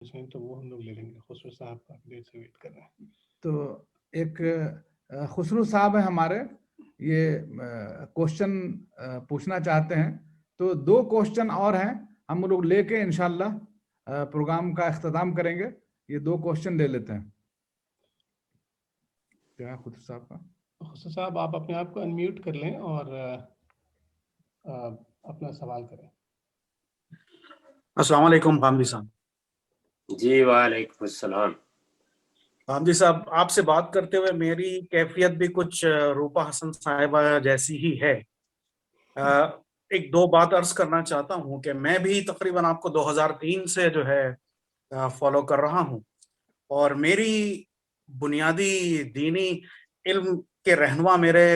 تو وہ ہم لوگ لے لیں گے. خسرو صاحب کافی دیر سے ویٹ کر رہے ہیں. تو ایک خسرو صاحب ہیں ہمارے, یہ کوشچن پوچھنا چاہتے ہیں. تو 2 کوشچن اور ہیں, ہم لوگ لے کے انشاءاللہ پروگرام کا اختتام کریں گے. یہ 2 کوشچن لے لیتے ہیں. کیا ہے خسرو صاحب کا؟ خسرو صاحب آپ اپنے آپ کو انمیوٹ کر لیں اور اپنا سوال کریں. السلام علیکم غامدی صاحب. جی وعلیکم السلام. غامدی صاحب, آپ سے بات کرتے ہوئے میری کیفیت بھی کچھ روپا حسن صاحبہ جیسی ہی ہے. 1-2 بات عرض کرنا چاہتا ہوں کہ میں بھی تقریباً آپ کو 2003 سے جو ہے فالو کر رہا ہوں, اور میری بنیادی دینی علم کے رہنما میرے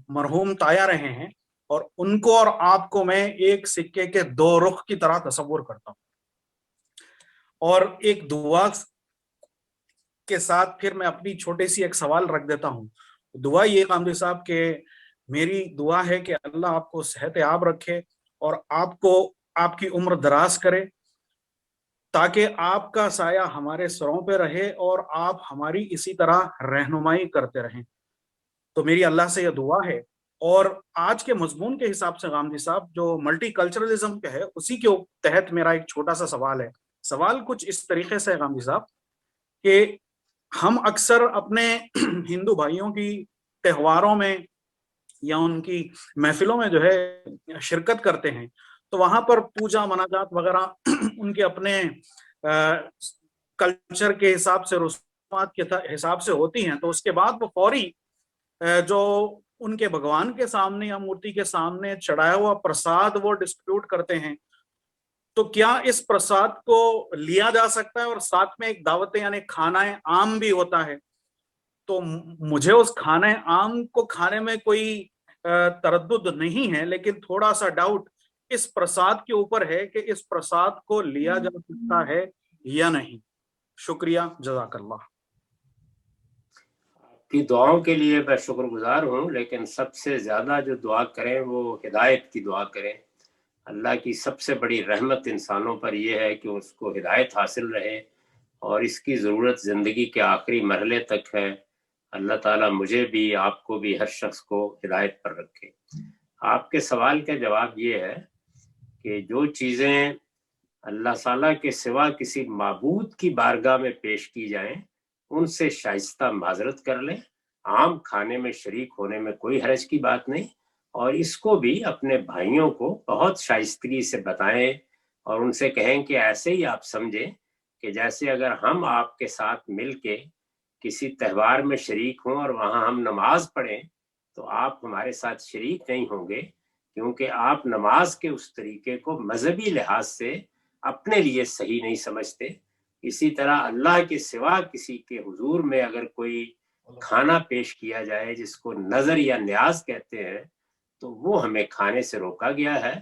مرحوم تایا رہے ہیں, اور ان کو اور آپ کو میں ایک سکے کے 2 رخ کی طرح تصور کرتا ہوں. اور ایک دعا کے ساتھ پھر میں اپنی چھوٹی سی ایک سوال رکھ دیتا ہوں. دعا یہ غامدی صاحب کہ میری دعا ہے کہ اللہ آپ کو صحت یاب رکھے اور آپ کو آپ کی عمر دراز کرے, تاکہ آپ کا سایہ ہمارے سروں پہ رہے اور آپ ہماری اسی طرح رہنمائی کرتے رہیں. تو میری اللہ سے یہ دعا ہے. اور آج کے مضمون کے حساب سے غامدی صاحب جو ملٹی کلچرلزم کا ہے, اسی کے تحت میرا ایک چھوٹا سا سوال ہے. سوال کچھ اس طریقے سے ہے غامدی صاحب کہ ہم اکثر اپنے ہندو بھائیوں کی تہواروں میں یا ان کی محفلوں میں جو ہے شرکت کرتے ہیں, تو وہاں پر پوجا مناجات وغیرہ ان کے اپنے کلچر کے حساب سے, رسومات کے حساب سے ہوتی ہیں. تو اس کے بعد وہ فوری جو ان کے بھگوان کے سامنے یا مورتی کے سامنے چڑھایا ہوا پرساد وہ ڈسٹریبیوٹ کرتے ہیں. تو کیا اس پرساد کو لیا جا سکتا ہے؟ اور ساتھ میں ایک دعوت یعنی کھانا عام بھی ہوتا ہے. تو مجھے اس کھانا عام کو کھانے میں کوئی تردد نہیں ہے, لیکن تھوڑا سا ڈاؤٹ اس پرساد کے اوپر ہے کہ اس پرساد کو لیا جا سکتا ہے یا نہیں. شکریہ, جزاک اللہ. آپ کی دعاؤں کے لیے میں شکر گزار ہوں, لیکن سب سے زیادہ جو دعا کریں وہ ہدایت کی دعا کریں. اللہ کی سب سے بڑی رحمت انسانوں پر یہ ہے کہ اس کو ہدایت حاصل رہے, اور اس کی ضرورت زندگی کے آخری مرحلے تک ہے. اللہ تعالیٰ مجھے بھی, آپ کو بھی, ہر شخص کو ہدایت پر رکھے. آپ کے سوال کا جواب یہ ہے کہ جو چیزیں اللہ تعالیٰ کے سوا کسی معبود کی بارگاہ میں پیش کی جائیں, ان سے شائستہ معذرت کر لیں. عام کھانے میں شریک ہونے میں کوئی حرج کی بات نہیں, اور اس کو بھی اپنے بھائیوں کو بہت شائستگی سے بتائیں, اور ان سے کہیں کہ ایسے ہی آپ سمجھیں کہ جیسے اگر ہم آپ کے ساتھ مل کے کسی تہوار میں شریک ہوں اور وہاں ہم نماز پڑھیں, تو آپ ہمارے ساتھ شریک نہیں ہوں گے, کیونکہ آپ نماز کے اس طریقے کو مذہبی لحاظ سے اپنے لیے صحیح نہیں سمجھتے. اسی طرح اللہ کے سوا کسی کے حضور میں اگر کوئی کھانا پیش کیا جائے جس کو نظر یا نیاز کہتے ہیں, تو وہ ہمیں کھانے سے روکا گیا ہے.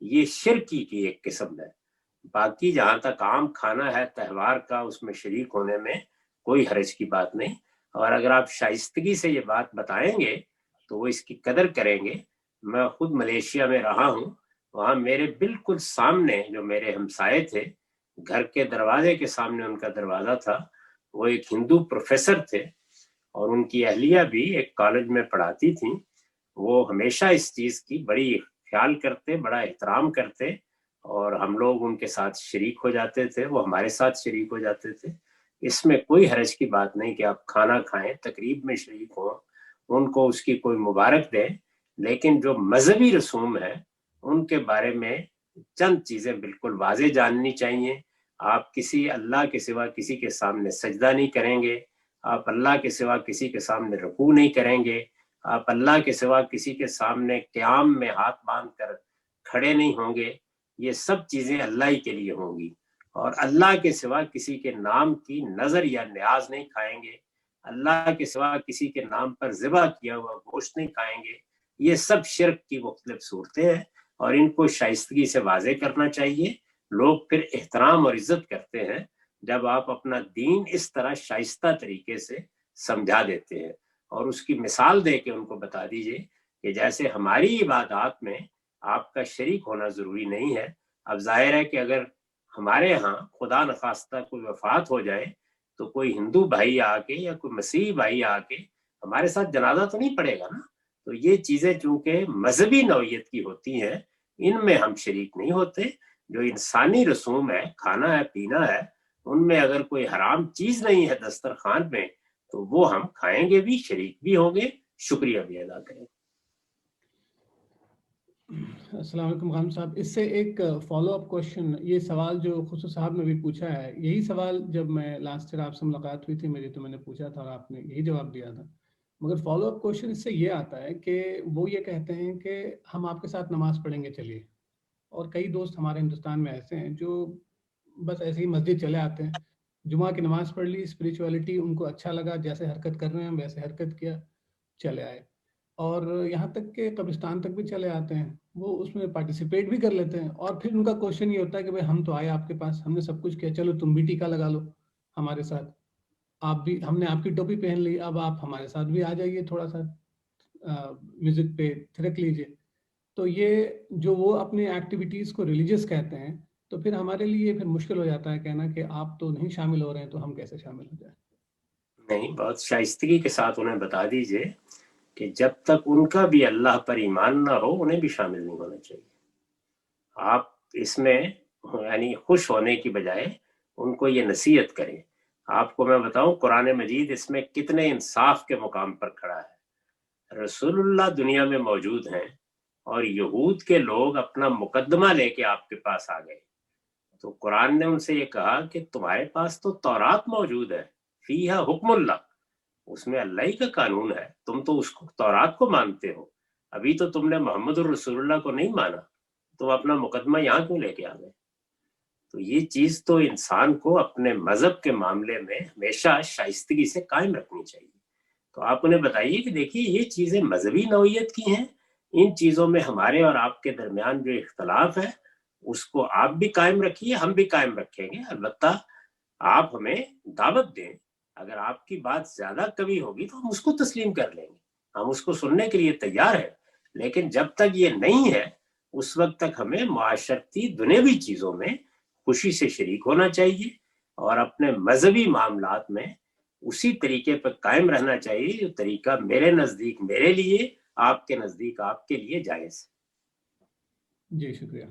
یہ شرکی کی ایک قسم ہے. باقی جہاں تک عام کھانا ہے تہوار کا, اس میں شریک ہونے میں کوئی حرج کی بات نہیں. اور اگر آپ شائستگی سے یہ بات بتائیں گے تو وہ اس کی قدر کریں گے. میں خود ملیشیا میں رہا ہوں, وہاں میرے بالکل سامنے جو میرے ہمسائے تھے, گھر کے دروازے کے سامنے ان کا دروازہ تھا, وہ ایک ہندو پروفیسر تھے, اور ان کی اہلیہ بھی ایک کالج میں پڑھاتی تھیں. وہ ہمیشہ اس چیز کی بڑی خیال کرتے, بڑا احترام کرتے, اور ہم لوگ ان کے ساتھ شریک ہو جاتے تھے, وہ ہمارے ساتھ شریک ہو جاتے تھے. اس میں کوئی حرج کی بات نہیں کہ آپ کھانا کھائیں, تقریب میں شریک ہوں, ان کو اس کی کوئی مبارک دیں. لیکن جو مذہبی رسوم ہے ان کے بارے میں چند چیزیں بالکل واضح جاننی چاہیے. آپ کسی اللہ کے سوا کسی کے سامنے سجدہ نہیں کریں گے, آپ اللہ کے سوا کسی کے سامنے رکوع نہیں کریں گے, آپ اللہ کے سوا کسی کے سامنے قیام میں ہاتھ باندھ کر کھڑے نہیں ہوں گے. یہ سب چیزیں اللہ ہی کے لیے ہوں گی. اور اللہ کے سوا کسی کے نام کی نظر یا نیاز نہیں کھائیں گے, اللہ کے سوا کسی کے نام پر ذبح کیا ہوا گوشت نہیں کھائیں گے. یہ سب شرک کی مختلف صورتیں ہیں, اور ان کو شائستگی سے واضح کرنا چاہیے. لوگ پھر احترام اور عزت کرتے ہیں جب آپ اپنا دین اس طرح شائستہ طریقے سے سمجھا دیتے ہیں, اور اس کی مثال دے کے ان کو بتا دیجئے کہ جیسے ہماری عبادات میں آپ کا شریک ہونا ضروری نہیں ہے. اب ظاہر ہے کہ اگر ہمارے ہاں خدا نخواستہ کوئی وفات ہو جائے تو کوئی ہندو بھائی آ کے یا کوئی مسیحی بھائی آ کے ہمارے ساتھ جنازہ تو نہیں پڑے گا نا. تو یہ چیزیں چونکہ مذہبی نوعیت کی ہوتی ہیں ان میں ہم شریک نہیں ہوتے. جو انسانی رسوم ہے، کھانا ہے پینا ہے، ان میں اگر کوئی حرام چیز نہیں ہے دسترخوان میں تو وہ ہم کھائیں گے بھی، شریک بھی ہوں گے، شکریہ بھی ادا کریں گے. السلام علیکم غانم صاحب، اس سے ایک فالو اپ کوشچن، یہ سوال جو خسرو صاحب نے بھی پوچھا ہے، یہی سوال جب میں لاسٹ ایئر آپ سے ملاقات ہوئی تھی میری تو میں نے پوچھا تھا اور آپ نے یہی جواب دیا تھا. مگر فالو اپ کوشچن اس سے یہ آتا ہے کہ وہ یہ کہتے ہیں کہ ہم آپ کے ساتھ نماز پڑھیں گے چلیے، اور کئی دوست ہمارے ہندوستان میں ایسے ہیں جو بس ایسے ہی مسجد چلے آتے ہیں، جمعہ کی نماز پڑھ لی، اسپریچولیٹی ان کو اچھا لگا، جیسے حرکت کر رہے ہیں ویسے حرکت کیا، چلے آئے. اور یہاں تک کہ قبرستان تک بھی چلے آتے ہیں، وہ اس میں پارٹیسپیٹ بھی کر لیتے ہیں، اور پھر ان کا کوشچن یہ ہوتا ہے کہ بھائی ہم تو آئے آپ کے پاس، ہم نے سب کچھ کیا، چلو تم بھی ٹیکا لگا لو ہمارے ساتھ، آپ بھی، ہم نے آپ کی ٹوپی پہن لی، اب آپ ہمارے ساتھ بھی آ جائیے، تھوڑا سا میوزک پہ تھرک لیجیے. تو یہ جو وہ اپنی ایکٹیویٹیز کو ریلیجیس کہتے ہیں، تو پھر ہمارے لیے پھر مشکل ہو جاتا ہے کہنا کہ آپ تو نہیں شامل ہو رہے ہیں تو ہم کیسے شامل ہو جائیں. نہیں، بہت شائستگی کے ساتھ انہیں بتا دیجئے کہ جب تک ان کا بھی اللہ پر ایمان نہ ہو انہیں بھی شامل نہیں ہونا چاہیے. آپ اس میں یعنی خوش ہونے کی بجائے ان کو یہ نصیحت کریں. آپ کو میں بتاؤں قرآن مجید اس میں کتنے انصاف کے مقام پر کھڑا ہے. رسول اللہ دنیا میں موجود ہیں اور یہود کے لوگ اپنا مقدمہ لے کے آپ کے پاس آ گئے تو قرآن نے ان سے یہ کہا کہ تمہارے پاس تو تورات موجود ہے، فیہا حکم اللہ، اس میں اللہ ہی کا قانون ہے، تم تو اس کو تورات کو مانتے ہو، ابھی تو تم نے محمد الرسول اللہ کو نہیں مانا، تم اپنا مقدمہ یہاں کیوں لے کے آ گئے. تو یہ چیز تو انسان کو اپنے مذہب کے معاملے میں ہمیشہ شائستگی سے قائم رکھنی چاہیے. تو آپ انہیں بتائیے کہ دیکھیے یہ چیزیں مذہبی نوعیت کی ہیں، ان چیزوں میں ہمارے اور آپ کے درمیان جو اختلاف ہے اس کو آپ بھی قائم رکھیے، ہم بھی قائم رکھیں گے. البتہ آپ ہمیں دعوت دیں، اگر آپ کی بات زیادہ قوی ہوگی تو ہم اس کو تسلیم کر لیں گے، ہم اس کو سننے کے لیے تیار ہیں. لیکن جب تک یہ نہیں ہے اس وقت تک ہمیں معاشرتی دنیاوی چیزوں میں خوشی سے شریک ہونا چاہیے اور اپنے مذہبی معاملات میں اسی طریقے پر قائم رہنا چاہیے جو طریقہ میرے نزدیک میرے لیے، آپ کے نزدیک آپ کے لیے جائز. جی شکریہ.